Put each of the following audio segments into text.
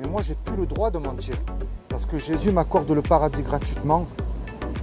Mais moi, j'ai plus le droit de mentir. Parce que Jésus m'accorde le paradis gratuitement.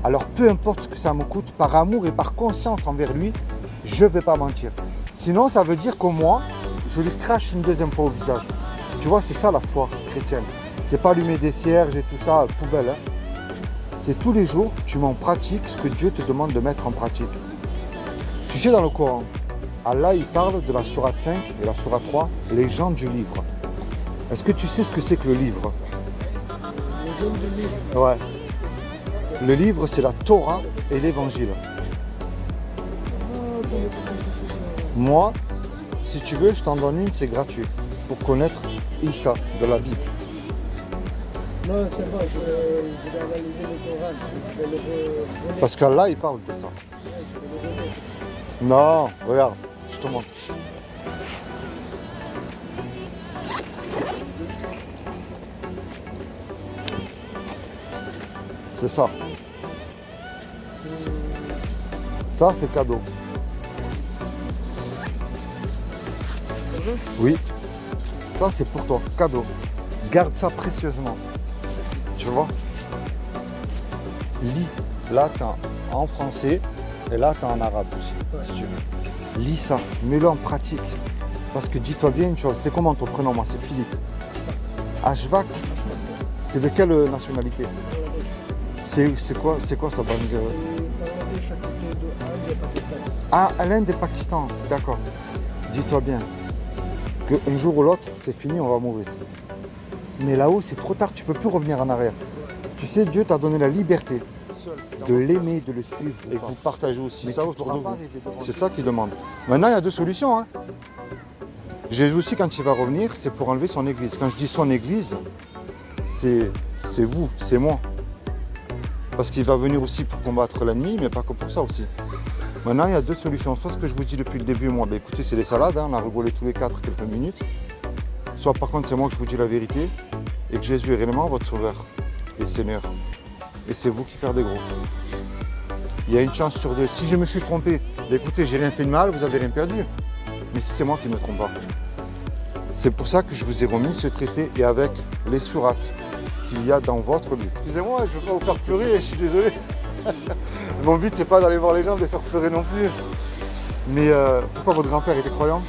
Alors, peu importe ce que ça me coûte, par amour et par conscience envers lui, je ne vais pas mentir. Sinon, ça veut dire que moi, je lui crache une deuxième fois au visage. Tu vois, c'est ça la foi chrétienne. C'est pas allumer des cierges et tout ça, poubelle. Hein. C'est tous les jours, tu mets en pratique ce que Dieu te demande de mettre en pratique. Tu sais, dans le Coran, Allah, il parle de la sourate 5 et la sourate 3, les gens du livre. Est-ce que tu sais ce que c'est que le livre? Les gens du livre. Ouais. Le livre, c'est la Torah et l'Évangile. Moi, si tu veux, je t'en donne une, c'est gratuit. Pour connaître Isa de la Bible. Non, c'est bon, je vais analyser le Coran. Je vais le Parce qu'Allah, il parle de ça. Non, regarde, je te montre. C'est ça. Ça, c'est cadeau. Oui. Ça, c'est pour toi, cadeau. Garde ça précieusement. Tu vois? Lis. Là, tu en français et là, tu en arabe aussi, si tu veux. Lis ça, mets-le en pratique. Parce que dis-toi bien une chose, c'est comment ton prénom? Moi, c'est Philippe. Ashvak, c'est de quelle nationalité? C'est quoi sa bande? Ah, l'Inde et Pakistan, d'accord. Dis-toi bien qu'un jour ou l'autre, c'est fini, on va mourir. Mais là-haut, c'est trop tard, tu peux plus revenir en arrière. Tu sais, Dieu t'a donné la liberté de l'aimer, de le suivre. Et vous partagez aussi ça autour de vous. C'est ça qu'il demande. Maintenant, il y a deux solutions. Hein. Jésus aussi, quand il va revenir, c'est pour enlever son église. Quand je dis son église, c'est vous, c'est moi. Parce qu'il va venir aussi pour combattre l'ennemi, mais pas que pour ça aussi. Maintenant, il y a deux solutions. Soit ce que je vous dis depuis le début, moi, ben, écoutez, c'est les salades, hein, on a rigolé tous les quatre quelques minutes. Soit par contre, c'est moi que je vous dis la vérité et que Jésus est réellement votre sauveur et Seigneur. Et c'est vous qui perdez gros. Il y a une chance sur deux. Si je me suis trompé, ben, écoutez, j'ai rien fait de mal, vous avez rien perdu. Mais si c'est moi qui ne me trompe pas. C'est pour ça que je vous ai remis ce traité et avec les sourates qu'il y a dans votre livre. Excusez-moi, je ne veux pas vous faire pleurer, je suis désolé. Mon but, c'est pas d'aller voir les gens, de les faire pleurer non plus. Mais pourquoi votre grand-père était croyant?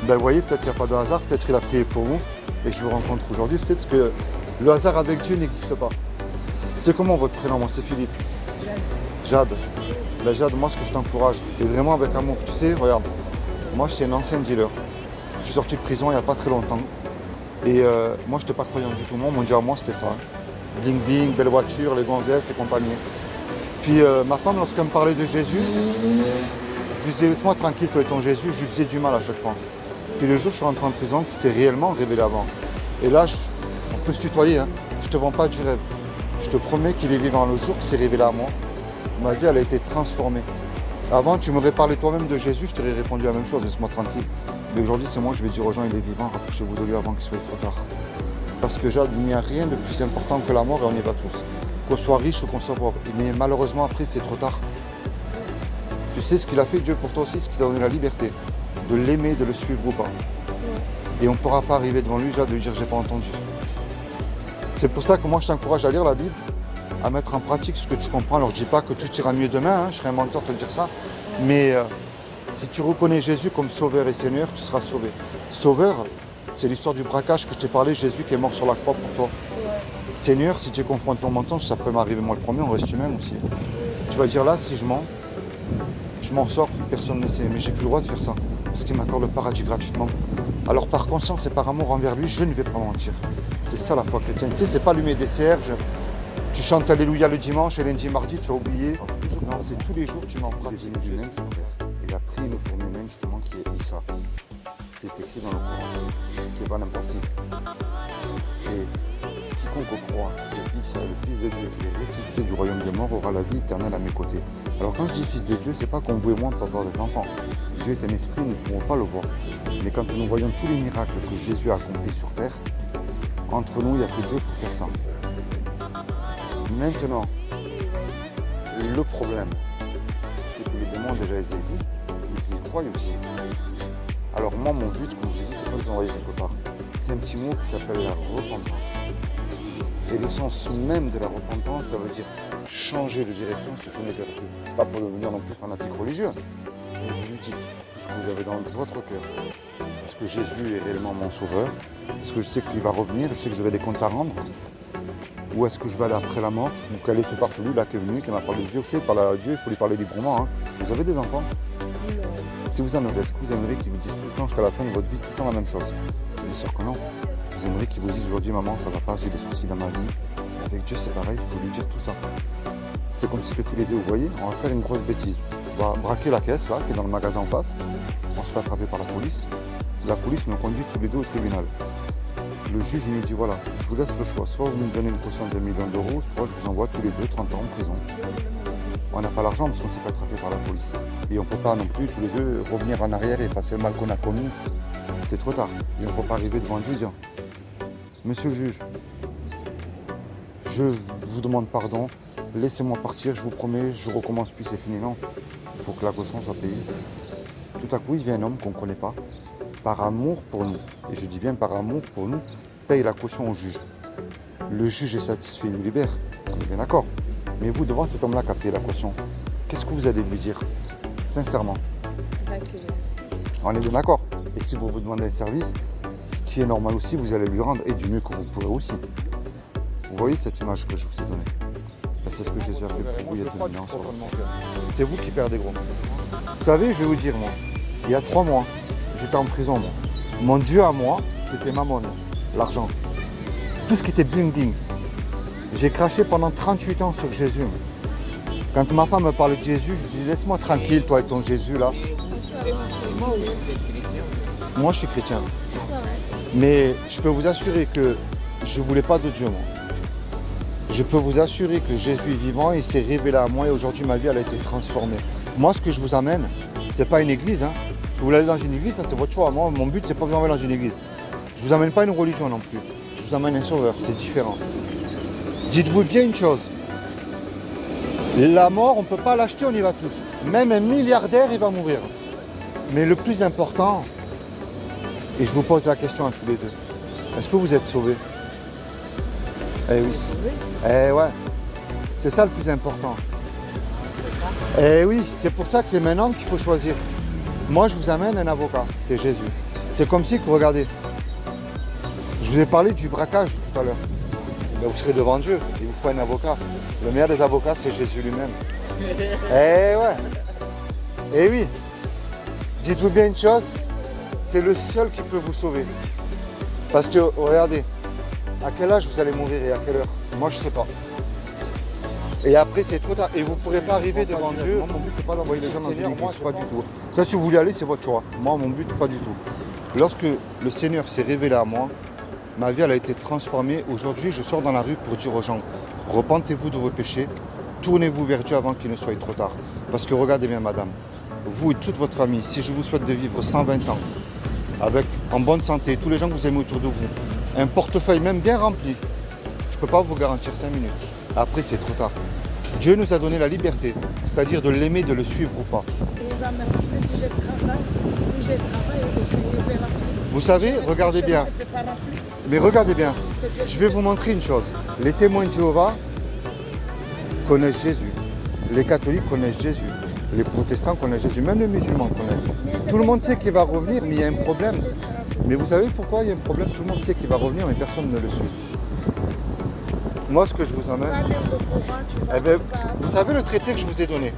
Ben, vous voyez, peut-être qu'il n'y a pas de hasard, peut-être qu'il a prié pour vous et que je vous rencontre aujourd'hui. C'est parce que le hasard avec Dieu n'existe pas. C'est comment votre prénom? Moi, c'est Philippe. Jade. Ben, Jade, moi, ce que je t'encourage, et vraiment avec amour, tu sais, regarde, moi, je suis un ancien dealer. Je suis sorti de prison il n'y a pas très longtemps. Et moi, je n'étais pas croyant du tout. Moi, mon Dieu à moi, c'était ça. Bling bling, belle voiture, les gonzesses et compagnie. Puis ma femme, lorsqu'elle me parlait de Jésus, je lui disais, laisse-moi tranquille avec ton Jésus, je lui faisais du mal à chaque fois. Puis le jour où je suis rentré en prison, qui s'est réellement révélé avant. Et là, on peut se tutoyer, hein. Je ne te vends pas du rêve. Je te promets qu'il est vivant le jour qui s'est révélé à moi. Ma vie, elle a été transformée. Avant, tu m'aurais parlé toi-même de Jésus, je t'aurais répondu la même chose, laisse-moi tranquille. Mais aujourd'hui, c'est moi, je vais dire aux gens, il est vivant, rapprochez-vous de lui avant qu'il soit trop tard. Parce que Jade, il n'y a rien de plus important que la mort et on y va tous. Qu'on soit riche ou qu'on soit pauvre. Mais malheureusement, après, c'est trop tard. Tu sais ce qu'il a fait, Dieu, pour toi aussi, ce qu'il t'a donné la liberté. De l'aimer, de le suivre ou pas. Et on ne pourra pas arriver devant lui, Jade, de lui dire, j'ai pas entendu. C'est pour ça que moi, je t'encourage à lire la Bible, à mettre en pratique ce que tu comprends. Alors, je ne dis pas que tout ira mieux demain, hein, je serai un menteur de te dire ça. Mais si tu reconnais Jésus comme sauveur et Seigneur, tu seras sauvé. Sauveur, c'est l'histoire du braquage que je t'ai parlé, Jésus qui est mort sur la croix pour toi. Seigneur, si tu confrontes ton mensonge, ça peut m'arriver moi le premier, on reste humain aussi. Tu vas dire là, si je mens, je m'en sors, personne ne sait, mais j'ai plus le droit de faire ça, parce qu'il m'accorde le paradis gratuitement. Alors par conscience et par amour envers lui, je ne vais pas mentir. C'est ça la foi chrétienne. Tu sais, c'est pas allumer des cierges, tu chantes Alléluia le dimanche et lundi, mardi, tu as oublié. Non, c'est tous les jours que tu m'en pratiques. Il a pris une forme humaine justement qui est Isa. C'est écrit dans le Coran, qui n'est pas n'importe qui. Et quiconque croit que Isa est le Fils de Dieu, qui est ressuscité du royaume des morts, aura la vie éternelle à mes côtés. Alors quand je dis Fils de Dieu, c'est pas qu'on vous et moi ne peut pas avoir des enfants. Dieu est un esprit, nous ne pouvons pas le voir. Mais quand nous voyons tous les miracles que Jésus a accomplis sur terre, entre nous, il n'y a que Dieu pour faire ça. Maintenant, le problème, c'est que les démons déjà ils existent, ils y croient aussi. Alors moi, mon but, comme je dis, c'est pas de les envoyer quelque part. c'est un petit mot qui s'appelle la repentance. Et le sens même de la repentance, ça veut dire changer de direction, se tourner vers Dieu. Pas pour devenir non plus fanatique religieux, mais vous lui dites tout ce que vous avez dans votre cœur. Est-ce que Jésus est réellement mon sauveur? Est-ce que je sais qu'il va revenir? Je sais que j'aurai des comptes à rendre? Ou est-ce que je vais aller après la mort? Ou quel est ce farfelu là qui est venu, qui m'a parlé de Dieu? Vous savez, parler à Dieu, il faut lui parler librement. Hein. Vous avez des enfants? Si vous en avez, est-ce que vous aimeriez qu'ils vous disent tout le temps jusqu'à la fin de votre vie, tout le temps la même chose? Bien sûr que non. Vous aimeriez qu'ils vous disent aujourd'hui, maman, ça va pas, j'ai des soucis dans ma vie. Avec Dieu, c'est pareil, il faut lui dire tout ça. C'est comme si que tous les deux, vous voyez, on va faire une grosse bêtise. On va braquer la caisse là, qui est dans le magasin en face. On se fait attraper par la police. La police nous conduit tous les deux au tribunal. Le juge il nous dit voilà, je vous laisse le choix. Soit vous me donnez une caution de 1 million d'euros, soit je vous envoie tous les deux 30 ans en prison. On n'a pas l'argent parce qu'on s'est fait attraper par la police. Et on ne peut pas non plus tous les deux revenir en arrière et passer le mal qu'on a commis. C'est trop tard. Et on ne peut pas arriver devant Dieu et dire monsieur le juge, je vous demande pardon, laissez-moi partir, je vous promets, je recommence puis c'est fini. Non, il faut que la caution soit payée. Tout à coup, il vient un homme qu'on ne connaît pas, par amour pour nous, et je dis bien par amour pour nous, paye la caution au juge. Le juge est satisfait, il nous libère, on est bien d'accord. Mais vous, devant cet homme-là qui a payé la caution, qu'est-ce que vous allez lui dire? Sincèrement. On est bien d'accord. Et si vous vous demandez un service, ce qui est normal aussi, vous allez lui rendre, et du mieux que vous pourrez aussi. Vous voyez cette image que je vous ai donnée? C'est ce que Jésus a fait pour vous il y a 2000 ans. C'est vous qui perdez gros. Vous savez, je vais vous dire, moi, il y a 3 mois, j'étais en prison, moi. Mon Dieu à moi, c'était Mammon, l'argent. Tout ce qui était bling bling. J'ai craché pendant 38 ans sur Jésus. Moi. Quand ma femme me parlait de Jésus, je dis laisse-moi tranquille, toi et ton Jésus là. Moi, je suis chrétien. Mais je peux vous assurer que je ne voulais pas de Dieu, moi. Je peux vous assurer que Jésus est vivant, il s'est révélé à moi et aujourd'hui ma vie elle a été transformée. Moi ce que je vous amène, c'est pas une église. Hein. Si vous voulez aller dans une église, ça c'est votre choix. Moi mon but c'est pas de vous emmener dans une église. Je vous amène pas une religion non plus. Je vous amène un sauveur, c'est différent. Dites-vous bien une chose. La mort, on ne peut pas l'acheter, on y va tous. Même un milliardaire, il va mourir. Mais le plus important, et je vous pose la question à tous les deux, est-ce que vous êtes sauvés? Eh oui. Eh ouais. C'est ça le plus important. Eh oui, c'est pour ça que c'est maintenant qu'il faut choisir. Moi, je vous amène un avocat, c'est Jésus. C'est comme si, regardez, je vous ai parlé du braquage tout à l'heure. Ben, vous serez devant Dieu, il vous faut un avocat. Le meilleur des avocats, c'est Jésus lui-même. Eh ouais. Eh oui. Dites-vous bien une chose, c'est le seul qui peut vous sauver. Parce que, regardez, à quel âge vous allez mourir et à quelle heure? Moi, je ne sais pas. Et après, c'est trop tard. Et vous ne pourrez pas arriver devant Dieu. Moi, mon but, c'est pas d'envoyer les gens dans une église. Pas du tout. Ça, si vous voulez aller, c'est votre choix. Moi, mon but, pas du tout. Lorsque le Seigneur s'est révélé à moi, ma vie, elle a été transformée. Aujourd'hui, je sors dans la rue pour dire aux gens, repentez-vous de vos péchés, tournez-vous vers Dieu avant qu'il ne soit trop tard. Parce que regardez bien, madame, vous et toute votre famille, si je vous souhaite de vivre 120 ans, avec en bonne santé, tous les gens que vous aimez autour de vous, un portefeuille même bien rempli, je ne peux pas vous garantir 5 minutes. Après, c'est trop tard. Dieu nous a donné la liberté, c'est-à-dire de l'aimer, de le suivre ou pas. Vous savez, regardez bien. Mais regardez bien, je vais vous montrer une chose. Les témoins de Jéhovah connaissent Jésus. Les catholiques connaissent Jésus. Les protestants connaissent Jésus. Même les musulmans connaissent. Tout le monde sait qu'il va revenir, mais il y a un problème. Mais vous savez pourquoi il y a un problème? Tout le monde sait qu'il va revenir, mais personne ne le suit. Moi, ce que je vous emmène, eh bien, vous savez le traité que je vous ai donné,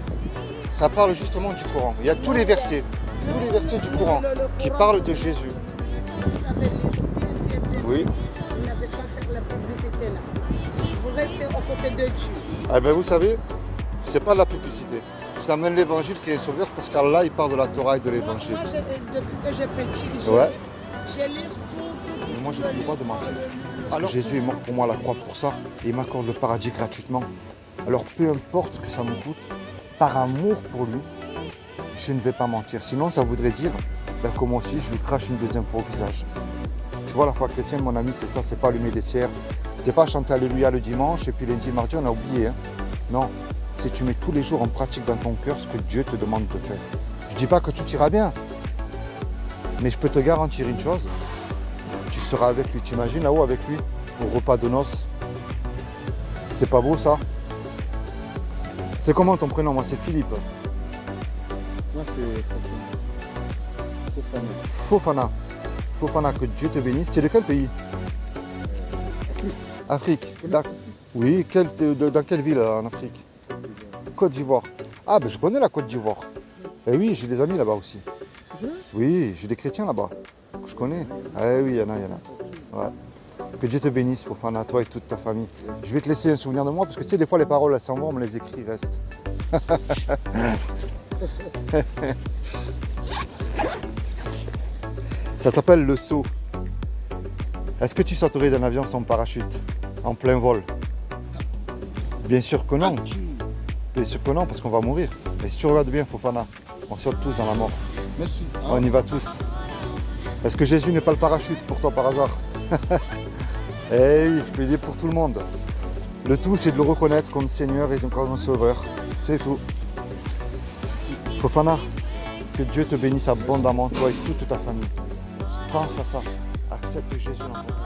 ça parle justement du Coran. Il y a tous les versets du Coran qui parlent de Jésus. Oui. Vous n'avez pas fait la publicité là. Vous restez aux côtés de Dieu. Eh bien, vous savez, c'est pas de la publicité. Je vous amène l'évangile qui est sauveur parce qu'Allah, il parle de la Torah et de l'évangile. Moi, depuis que j'ai petit, je lis tout. Mais moi, je ne peux pas de mentir. Alors, Jésus est mort pour moi à la croix pour ça. Et il m'accorde le paradis gratuitement. Alors, peu importe ce que ça me coûte, par amour pour lui, je ne vais pas mentir. Sinon, ça voudrait dire ben, que moi aussi, je lui crache une deuxième fois au visage. Tu vois, la foi chrétienne, mon ami, c'est ça. C'est pas allumer des cierges. C'est pas chanter Alléluia le dimanche et puis lundi, mardi, on a oublié. Hein. Non, c'est tu mets tous les jours en pratique dans ton cœur ce que Dieu te demande de faire. Je dis pas que tout ira bien. Mais je peux te garantir une chose. tu seras avec lui. Tu imagines là-haut avec lui au repas de noces. C'est pas beau ça? C'est comment ton prénom? Moi c'est Philippe. Moi, c'est Fofana. Fofana. Fofana, que Dieu te bénisse. Tu es de quel pays? Afrique. Oui, dans quelle ville en Afrique? Côte d'Ivoire. Ah, ben je connais la Côte d'Ivoire. Eh oui, j'ai des amis là-bas aussi. Oui, j'ai des chrétiens là-bas. Que je connais. Eh oui, il y en a. Ouais. Que Dieu te bénisse, Fofana, toi et toute ta famille. Je vais te laisser un souvenir de moi parce que tu sais, des fois les paroles elles s'en vont, mais les écrits restent. Ça s'appelle le saut. Est-ce que tu sauterais d'un avion sans parachute, en plein vol? Bien sûr que non. Bien sûr que non, parce qu'on va mourir. Mais si tu regardes bien, Fofana, on saute tous dans la mort. Merci. On y va tous. Est-ce que Jésus n'est pas le parachute pour toi par hasard? Eh oui, je peux le dire pour tout le monde. Le tout, c'est de le reconnaître comme Seigneur et comme Sauveur. C'est tout. Fofana, que Dieu te bénisse abondamment, toi et toute ta famille. Pense à ça. Accepte Jésus dans ton cœur.